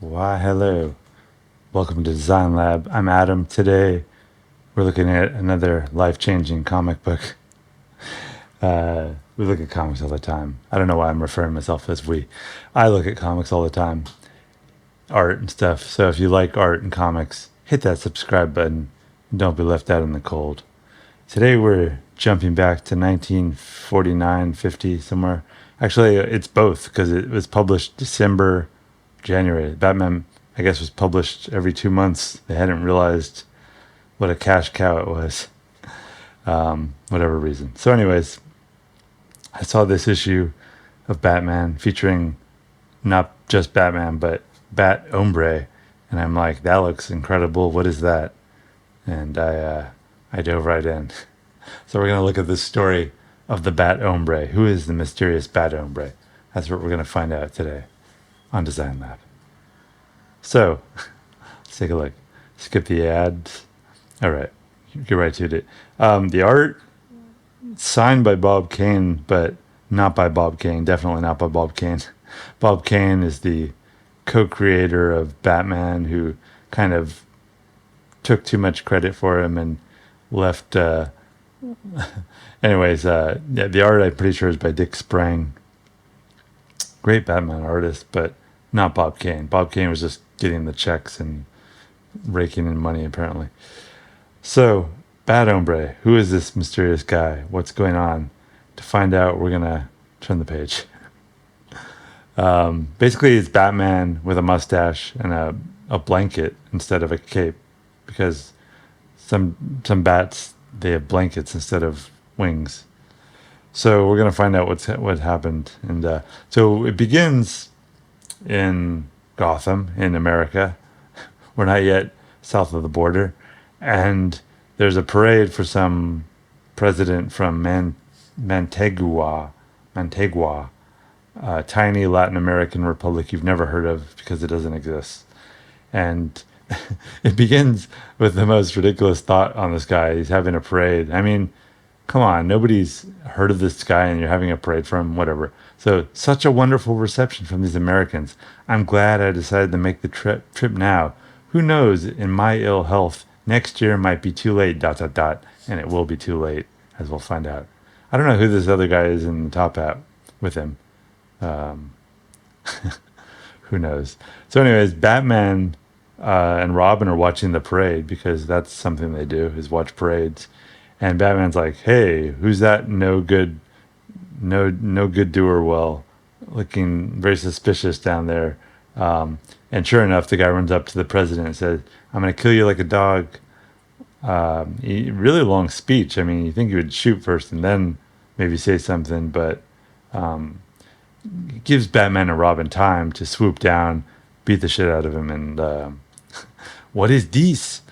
Why, hello. Welcome to Design Lab. I'm Adam. Today, we're looking at another life-changing comic book. We look at comics all the time. I don't know why I'm referring to myself as we. I look at comics all the time, art and stuff. So if you like art and comics, hit that subscribe button and don't be left out in the cold. Today, we're jumping back to 1949, 50, somewhere. Actually, it's both because it was published January. Batman, I guess, was published every 2 months. They hadn't realized what a cash cow it was, whatever reason. So, anyways, I saw this issue of Batman featuring not just Batman, but Bat-Hombre. And I'm like, that looks incredible. What is that? And I dove right in. So we're going to look at the story of the Bat-Hombre. Who is the mysterious Bat-Hombre? That's what we're going to find out today on Design Lab. So, let's take a look. Skip the ads. All right, get right to it. The art, signed by Bob Kane, but not by Bob Kane. Definitely not by Bob Kane. Bob Kane is the co-creator of Batman, who kind of took too much credit for him and left. Anyways, the art, I'm pretty sure, is by Dick Sprang. Great Batman artist, but not Bob Kane. Bob Kane was just getting the checks and raking in money, apparently. So, Bat-Hombre, who is this mysterious guy? What's going on? To find out, we're going to turn the page. Basically, it's Batman with a mustache and a blanket instead of a cape, because some bats, they have blankets instead of wings. So we're going to find out what happened. And so it begins in Gotham, in America. We're not yet south of the border. And there's a parade for some president from Mantegua, a tiny Latin American republic you've never heard of because it doesn't exist. And it begins with the most ridiculous thought on this guy. He's having a parade. I mean, come on, nobody's heard of this guy and you're having a parade for him, whatever. So, such a wonderful reception from these Americans. I'm glad I decided to make the trip now. Who knows, in my ill health, next year might be too late, ... and it will be too late, as we'll find out. I don't know who this other guy is in the top hat with him. Who knows? So anyways, Batman and Robin are watching the parade because that's something they do, is watch parades. And Batman's like, hey, who's that no good doer? Well, looking very suspicious down there. And sure enough, the guy runs up to the president and says, I'm going to kill you like a dog. Really long speech. I mean, you think he would shoot first and then maybe say something, but it gives Batman and Robin time to swoop down, beat the shit out of him, and what is this?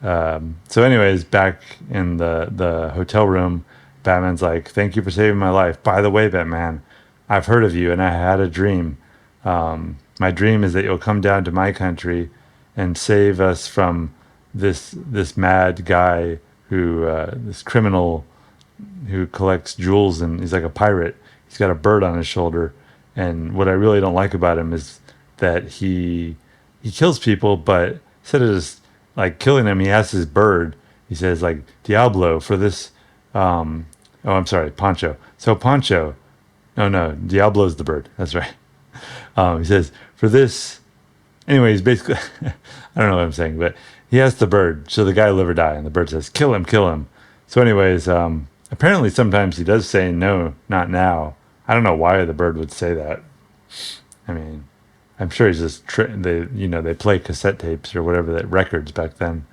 So anyways, back in the hotel room, Batman's like, thank you for saving my life. By the way, Batman, I've heard of you and I had a dream. My dream is that you'll come down to my country and save us from this mad guy this criminal who collects jewels, and he's like a pirate. He's got a bird on his shoulder. And what I really don't like about him is that he kills people, but instead of just like killing him, he has his bird. He says like, Diablo, for this, I'm sorry, Pancho. So Pancho, no, Diablo's the bird. That's right. He says, for this, anyway, he's basically, I don't know what I'm saying, but he has the bird. So the guy will live or die. And the bird says, kill him. So anyways, apparently sometimes he does say, no, not now. I don't know why the bird would say that. I mean, I'm sure he's just they play cassette tapes or whatever, that records back then,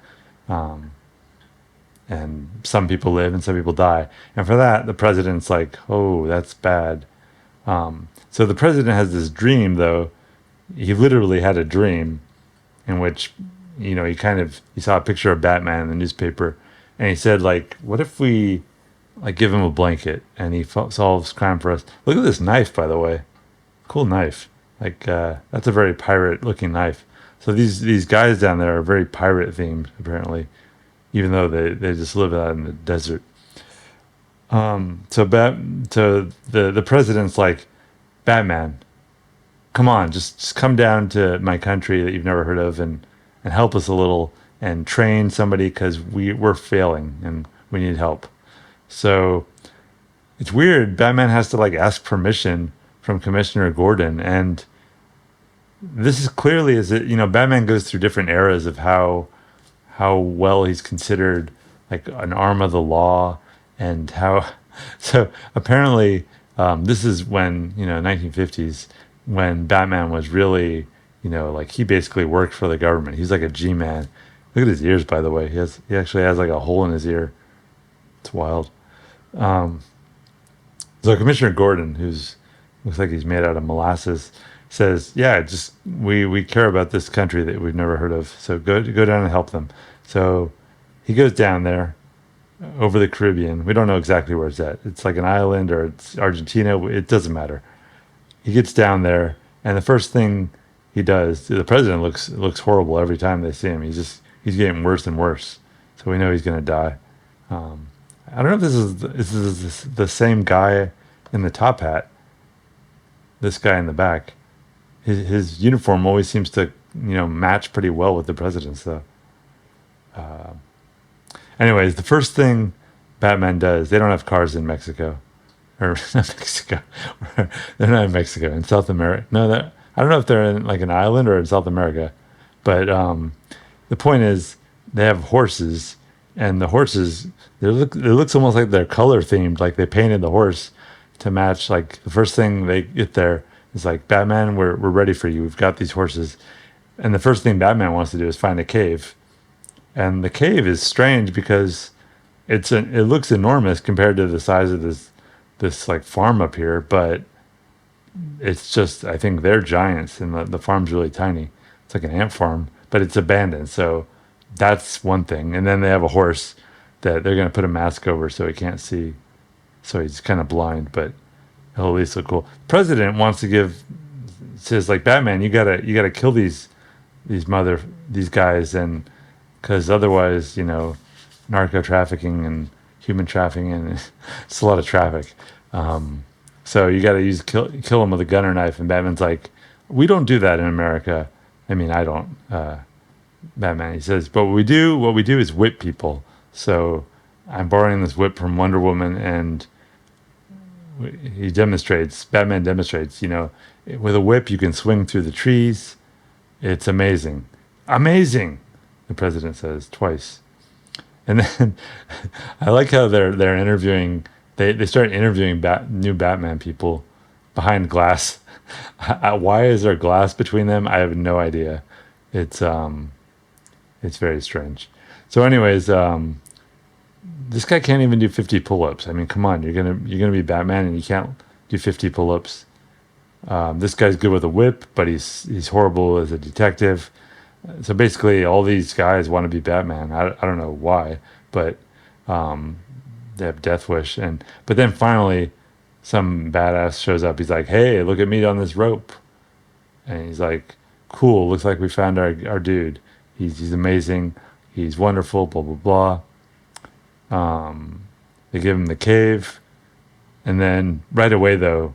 and some people live and some people die, and for that the president's like, oh, that's bad. So the president has this dream, though. He literally had a dream in which he saw a picture of Batman in the newspaper, and he said like, what if we like give him a blanket and he solves crime for us? Look at this knife, by the way. Cool knife. Like, that's a very pirate-looking knife. So these guys down there are very pirate-themed, apparently, even though they just live out in the desert. So the president's like, Batman, come on, just come down to my country that you've never heard of and help us a little and train somebody because we're failing and we need help. So it's weird. Batman has to like ask permission from Commissioner Gordon, and this is clearly is it Batman goes through different eras of how well he's considered like an arm of the law, and how so apparently this is when 1950s when Batman was really like he basically worked for the government. He's like a G-man. Look at his ears, by the way. He actually has like a hole in his ear. It's wild. So Commissioner Gordon, who's looks like he's made out of molasses, says, "Yeah, just we care about this country that we've never heard of. So go down and help them." So he goes down there over the Caribbean. We don't know exactly where it's at. It's like an island or it's Argentina. It doesn't matter. He gets down there, and the first thing he does, the president looks horrible every time they see him. He's getting worse and worse. So we know he's going to die. I don't know if this is the same guy in the top hat. This guy in the back, his uniform always seems to match pretty well with the president's though. Anyways, the first thing Batman does, they don't have cars in Mexico, or not Mexico. They're not in Mexico, in South America. No, I don't know if they're in like an island or in South America, but the point is they have horses, and the horses it looks almost like they're color themed, like they painted the horse to match. Like the first thing they get there is like, Batman, we're ready for you. We've got these horses, and the first thing Batman wants to do is find a cave, and the cave is strange because it looks enormous compared to the size of this like farm up here, but it's just, I think they're giants and the farm's really tiny. It's like an ant farm, but it's abandoned. So that's one thing. And then they have a horse that they're going to put a mask over so he can't see. So he's kind of blind, but he'll at least look cool. President wants to says like, Batman, you gotta kill these guys, and because otherwise, narco trafficking and human trafficking, and it's a lot of traffic. So you got to kill him with a gun or knife. And Batman's like, we don't do that in America. I mean, I don't. Batman, he says, but what we do is whip people. So I'm borrowing this whip from Wonder Woman, and Batman demonstrates, with a whip you can swing through the trees. It's amazing. Amazing, the president says twice. And then I like how they're interviewing. They start interviewing new Batman people behind glass. Why is there glass between them? I have no idea. It's very strange. So, anyways, this guy can't even do 50 pull-ups. I mean, come on, you're gonna be Batman and you can't do 50 pull-ups. This guy's good with a whip, but he's horrible as a detective. So basically, all these guys want to be Batman. I don't know why, but they have Death Wish, but then finally, some badass shows up. He's like, "Hey, look at me on this rope," and he's like, "Cool. Looks like we found our dude. He's amazing. He's wonderful. Blah blah blah." They give him the cave, and then right away though,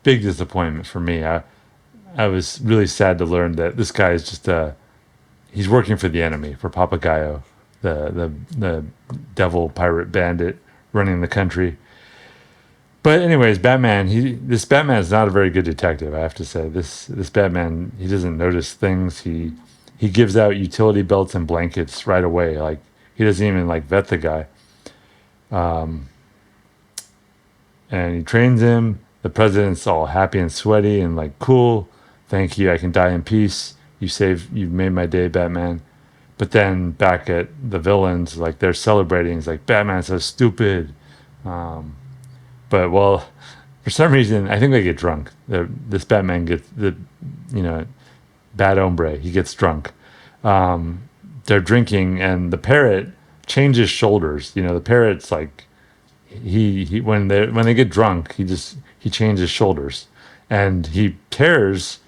big disappointment for me. I was really sad to learn that this guy is just he's working for the enemy, for Papagayo, the devil pirate bandit running the country. But anyways, this Batman is not a very good detective, I have to say. This Batman, he doesn't notice things. He gives out utility belts and blankets right away. Like, he doesn't even like vet the guy. And he trains him. The president's all happy and sweaty and like, "Cool, thank you. I can die in peace. You've made my day, Batman." But then back at the villains, like, they're celebrating. It's like, "Batman's so stupid." But well, for some reason, I think they get drunk. This Batman gets Bat-Hombre. He gets drunk. They're drinking, and the parrot changes shoulders. The parrot's like, he when they get drunk, he changes shoulders, and he tears.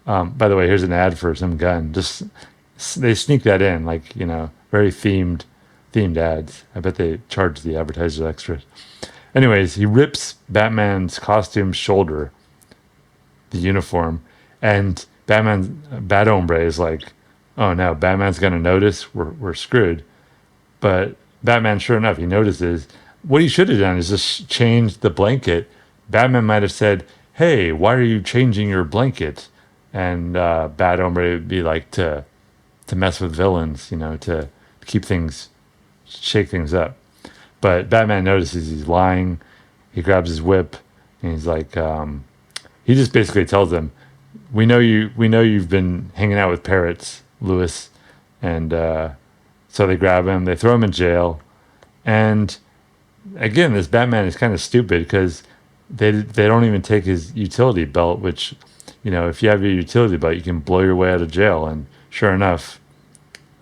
By the way, here's an ad for some gun. Just they sneak that in, like, very themed ads. I bet they charge the advertisers extra. Anyways, he rips Batman's costume shoulder, the uniform, And Bat-Hombre is like, oh no, Batman's gonna notice. We're screwed. But Batman, sure enough, he notices. What he should have done is just change the blanket. Batman might have said, "Hey, why are you changing your blanket?" And Bat-Hombre would be like to mess with villains, to keep things, shake things up. But Batman notices he's lying. He grabs his whip and he's like, he just basically tells them, We know you've been hanging out with parrots, Lewis." And so they grab him. They throw him in jail. And again, this Batman is kind of stupid because they don't even take his utility belt, which, if you have your utility belt, you can blow your way out of jail. And sure enough,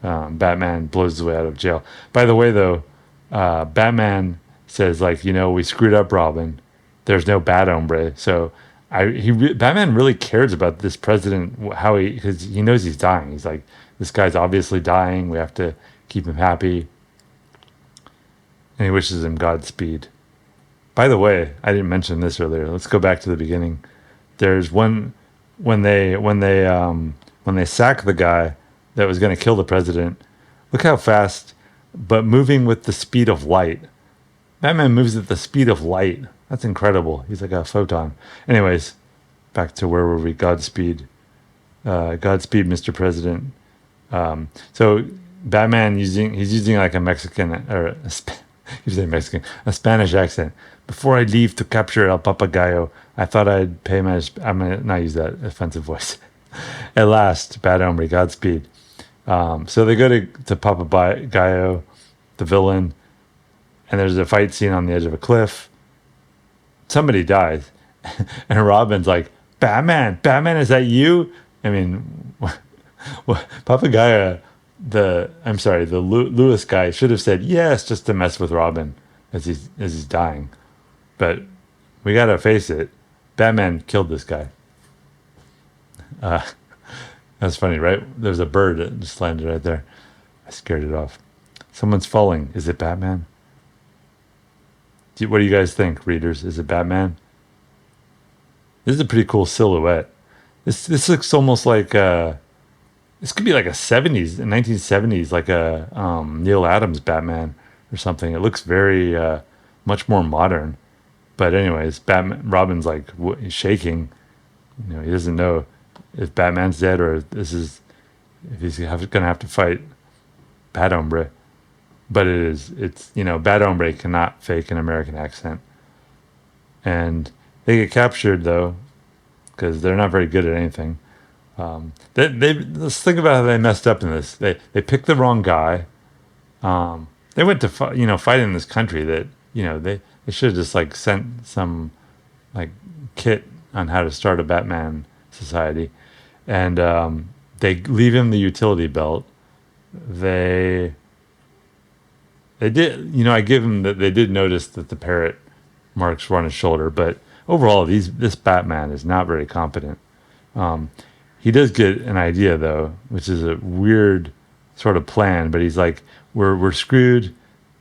Batman blows his way out of jail. By the way, though, Batman says, like, we screwed up Robin. There's no Bat-Hombre. So Batman really cares about this president, because he knows he's dying. He's like, this guy's obviously dying. We have to keep him happy. And he wishes him Godspeed. By the way, I didn't mention this earlier. Let's go back to the beginning. There's one when they sack the guy that was going to kill the president. Look how fast, but moving with the speed of light. Batman moves at the speed of light. That's incredible. He's like a photon. Anyways, back to where were we? Godspeed. Godspeed, Mr. President. So Batman he's using like a Mexican or a Spanish accent. "Before I leave to capture El Papagayo, I thought I'd pay my. I'm gonna not use that offensive voice. At last, Bat-Hombre, Godspeed." So they go to Papagayo, the villain, and there's a fight scene on the edge of a cliff. Somebody dies, and Robin's like, Batman, is that you?" I mean, Papagayo, the Lewis guy should have said yes just to mess with Robin as he's dying. But we gotta face it, Batman killed this guy. That's funny, right? There's a bird that just landed right there. I scared it off. Someone's falling. Is it Batman? What do you guys think, readers? Is it Batman? This is a pretty cool silhouette. This looks almost like this could be like a 1970s, like a Neil Adams Batman or something. It looks very much more modern. But anyways, Robin's like he's shaking. He doesn't know if Batman's dead or if he's gonna have to fight Bat-Hombre. But it's Bat-Hombre cannot fake an American accent, and they get captured though because they're not very good at anything. Let's think about how they messed up in this. They picked the wrong guy. They went to fight in this country that they should have just like sent some like kit on how to start a Batman society, and they leave him the utility belt. They did, I give him that they did notice that the parrot marks were on his shoulder, but overall, this Batman is not very competent. He does get an idea though, which is a weird sort of plan, but he's like, we're screwed.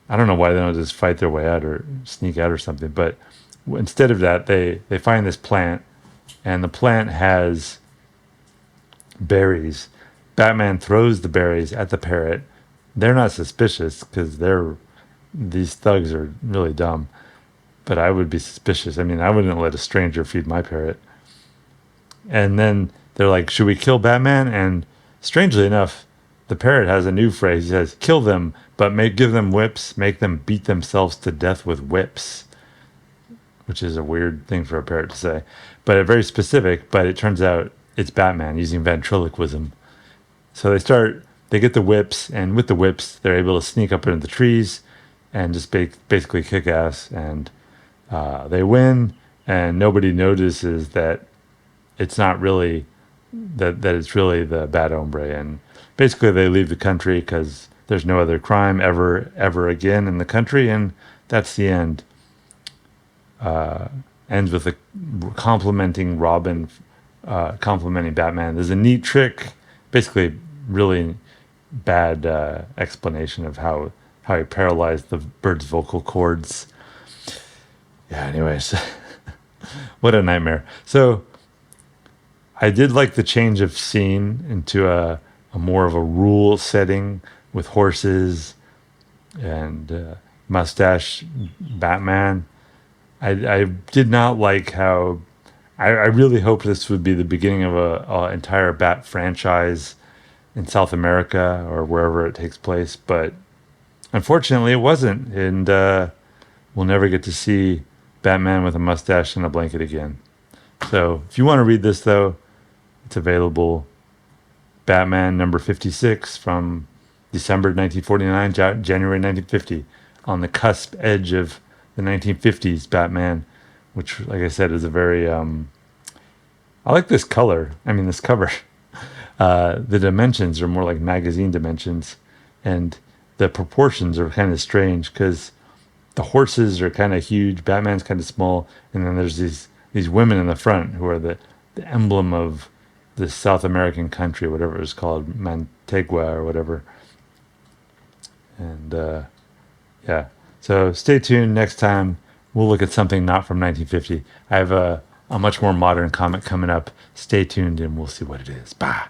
I don't know why they don't just fight their way out or sneak out or something, but instead of that, they find this plant, and the plant has berries. Batman throws the berries at the parrot. They're not suspicious because these thugs are really dumb, but I would be suspicious. I mean, I wouldn't let a stranger feed my parrot. And then they're like, should we kill Batman? And strangely enough, the parrot has a new phrase. He says, kill them, but give them whips, make them beat themselves to death with whips, which is a weird thing for a parrot to say, but very specific. But it turns out it's Batman using ventriloquism. So they get the whips, and with the whips, they're able to sneak up into the trees and just basically kick ass. And they win, and nobody notices that it's not really that it's really the Bat-Hombre. And basically, they leave the country because there's no other crime ever again in the country, and that's the end. Ends with a complimenting Robin, complimenting Batman. There's a neat trick, basically really bad explanation of how he paralyzed the bird's vocal cords. Yeah, anyways. What a nightmare. So I did like the change of scene into a more of a rural setting with horses and mustache Batman. I did not like how I really hoped this would be the beginning of a entire Bat franchise in South America or wherever it takes place, but unfortunately it wasn't, and we'll never get to see Batman with a mustache and a blanket again. So if you want to read this, though, it's available. Batman number 56 from December 1949, January 1950, on the cusp edge of the 1950s Batman, which, like I said, is a very I like this color. I mean, this cover. The dimensions are more like magazine dimensions, and the proportions are kind of strange because the horses are kind of huge, Batman's kind of small, and then there's these women in the front who are the emblem of the South American country, whatever it was called, Mantegua or whatever. And yeah, so stay tuned. Next time we'll look at something not from 1950. I have a much more modern comic coming up. Stay tuned and we'll see what it is. Bye.